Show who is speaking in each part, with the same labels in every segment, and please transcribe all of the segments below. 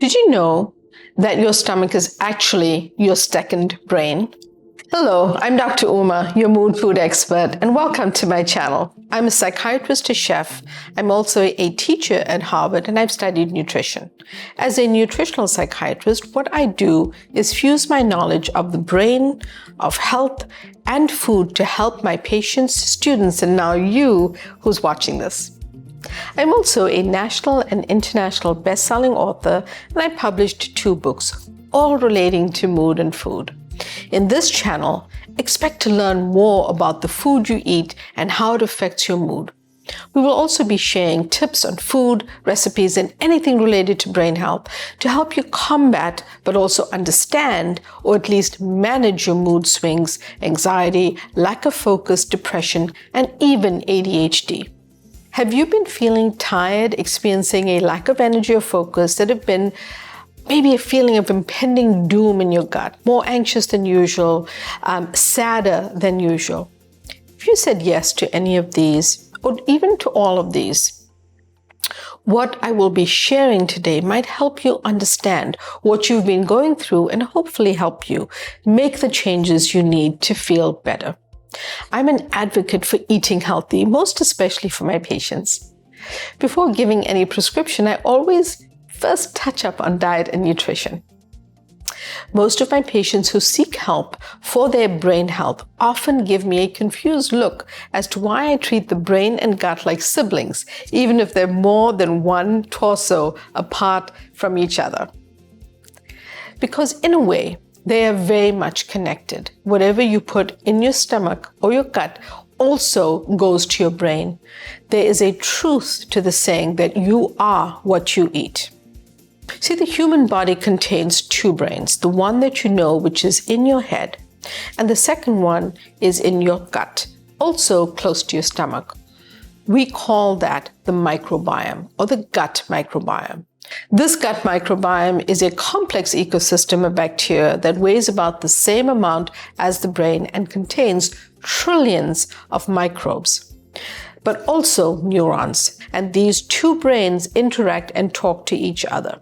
Speaker 1: Did you know that your stomach is actually your second brain? Hello, I'm Dr. Uma, your mood food expert, and welcome to my channel. I'm a psychiatrist, a chef. I'm also a teacher at Harvard, and I've studied nutrition. As a nutritional psychiatrist, what I do is fuse my knowledge of the brain, of health, and food to help my patients, students, and now you who's watching this. I'm also a national and international best-selling author, and I published 2 books, all relating to mood and food. In this channel, expect to learn more about the food you eat and how it affects your mood. We will also be sharing tips on food, recipes, and anything related to brain health to help you combat, but also understand, or at least manage your mood swings, anxiety, lack of focus, depression, and even ADHD. Have you been feeling tired, experiencing a lack of energy or focus, that have been maybe a feeling of impending doom in your gut, more anxious than usual, sadder than usual? If you said yes to any of these, or even to all of these, what I will be sharing today might help you understand what you've been going through and hopefully help you make the changes you need to feel better. I'm an advocate for eating healthy, most especially for my patients. Before giving any prescription, I always first touch up on diet and nutrition. Most of my patients who seek help for their brain health often give me a confused look as to why I treat the brain and gut like siblings, even if they're more than one torso apart from each other. Because in a way, they are very much connected. Whatever you put in your stomach or your gut also goes to your brain. There is a truth to the saying that you are what you eat. See, the human body contains 2 brains, the one that you know, which is in your head, and the second one is in your gut, also close to your stomach. We call that the microbiome, or the gut microbiome. This gut microbiome is a complex ecosystem of bacteria that weighs about the same amount as the brain and contains trillions of microbes, but also neurons, and these 2 brains interact and talk to each other.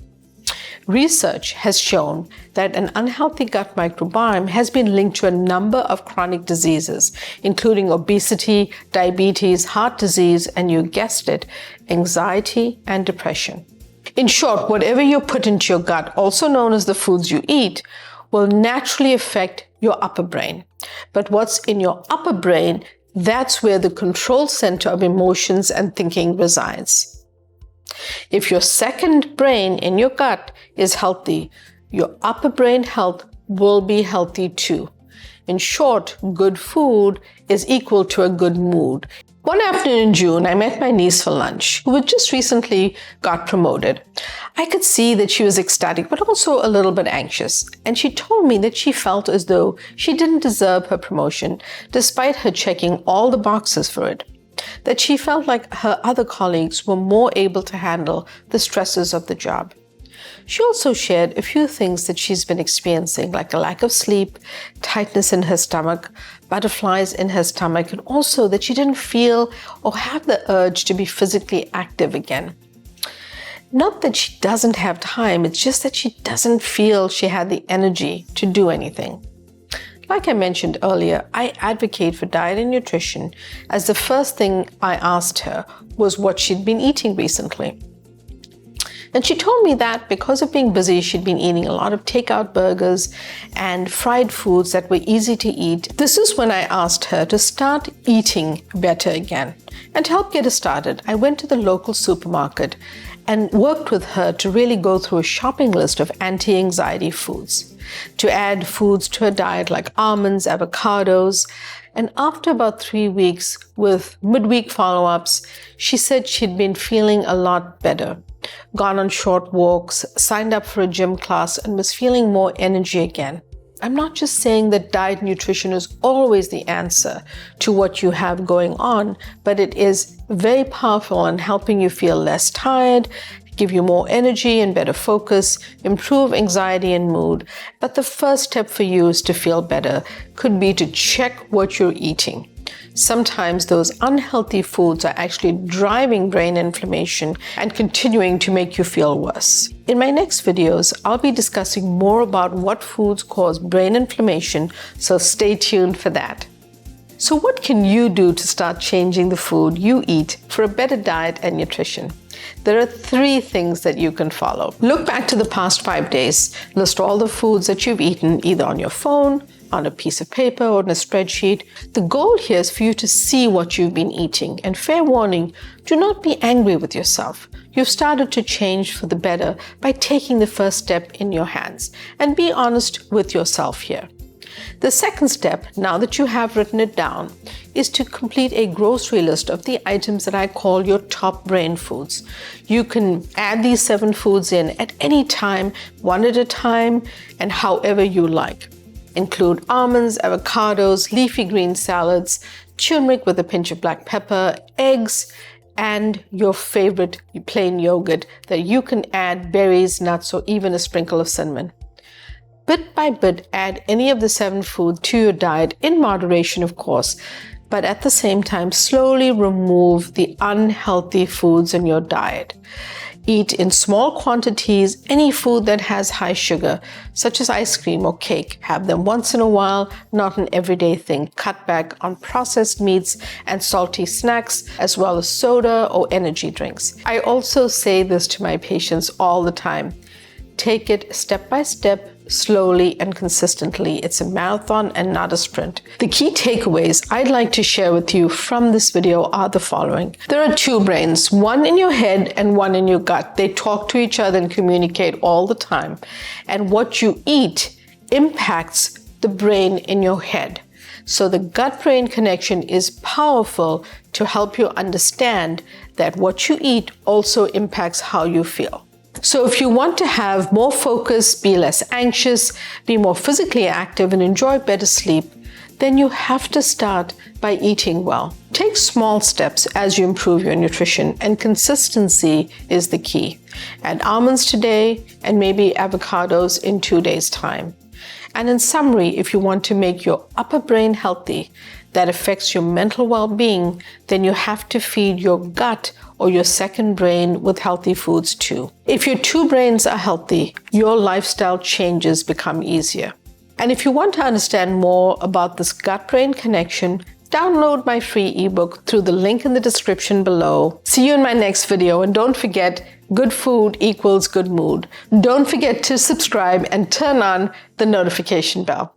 Speaker 1: Research has shown that an unhealthy gut microbiome has been linked to a number of chronic diseases, including obesity, diabetes, heart disease, and you guessed it, anxiety and depression. In short, whatever you put into your gut, also known as the foods you eat, will naturally affect your upper brain. But what's in your upper brain, that's where the control center of emotions and thinking resides. If your second brain in your gut is healthy, your upper brain health will be healthy too. In short, good food is equal to a good mood. One afternoon in June, I met my niece for lunch, who had just recently got promoted. I could see that she was ecstatic, but also a little bit anxious. And she told me that she felt as though she didn't deserve her promotion, despite her checking all the boxes for it. That she felt like her other colleagues were more able to handle the stresses of the job. She also shared a few things that she's been experiencing, like a lack of sleep, tightness in her stomach, butterflies in her stomach, and also that she didn't feel or have the urge to be physically active again. Not that she doesn't have time, it's just that she doesn't feel she had the energy to do anything. Like I mentioned earlier, I advocate for diet and nutrition, as the first thing I asked her was what she'd been eating recently. And she told me that because of being busy, she'd been eating a lot of takeout burgers and fried foods that were easy to eat. This is when I asked her to start eating better again. And to help get her started, I went to the local supermarket and worked with her to really go through a shopping list of anti-anxiety foods, to add foods to her diet like almonds, avocados. And after about 3 weeks with midweek follow-ups, she said she'd been feeling a lot better, gone on short walks, signed up for a gym class, and was feeling more energy again. I'm not just saying that diet nutrition is always the answer to what you have going on, but it is very powerful in helping you feel less tired, give you more energy and better focus, improve anxiety and mood. But the first step for you is to feel better could be to check what you're eating. Sometimes those unhealthy foods are actually driving brain inflammation and continuing to make you feel worse. In my next videos, I'll be discussing more about what foods cause brain inflammation, so stay tuned for that. So what can you do to start changing the food you eat for a better diet and nutrition? There are 3 things that you can follow. Look back to the past 5 days. List all the foods that you've eaten, either on your phone, on a piece of paper, or in a spreadsheet. The goal here is for you to see what you've been eating. And fair warning, do not be angry with yourself. You've started to change for the better by taking the first step in your hands. And be honest with yourself here. The second step, now that you have written it down, is to complete a grocery list of the items that I call your top brain foods. You can add these 7 foods in at any time, one at a time, and however you like. Include almonds, avocados, leafy green salads, turmeric with a pinch of black pepper, eggs, and your favorite plain yogurt that you can add berries, nuts, or even a sprinkle of cinnamon. Bit by bit, add any of the 7 foods to your diet, in moderation of course, but at the same time, slowly remove the unhealthy foods in your diet. Eat in small quantities any food that has high sugar, such as ice cream or cake. Have them once in a while, not an everyday thing. Cut back on processed meats and salty snacks, as well as soda or energy drinks. I also say this to my patients all the time. Take it step by step, slowly and consistently. It's a marathon and not a sprint. The key takeaways I'd like to share with you from this video are the following. There are 2 brains, one in your head and one in your gut. They talk to each other and communicate all the time. And what you eat impacts the brain in your head. So the gut-brain connection is powerful to help you understand that what you eat also impacts how you feel. So if you want to have more focus, be less anxious, be more physically active, and enjoy better sleep, then you have to start by eating well. Take small steps as you improve your nutrition, and consistency is the key. Add almonds today and maybe avocados in 2 days' time. And in summary, if you want to make your upper brain healthy, that affects your mental well-being, then you have to feed your gut or your second brain with healthy foods too. If your 2 brains are healthy, your lifestyle changes become easier. And if you want to understand more about this gut-brain connection, download my free ebook through the link in the description below. See you in my next video, and don't forget, good food equals good mood. Don't forget to subscribe and turn on the notification bell.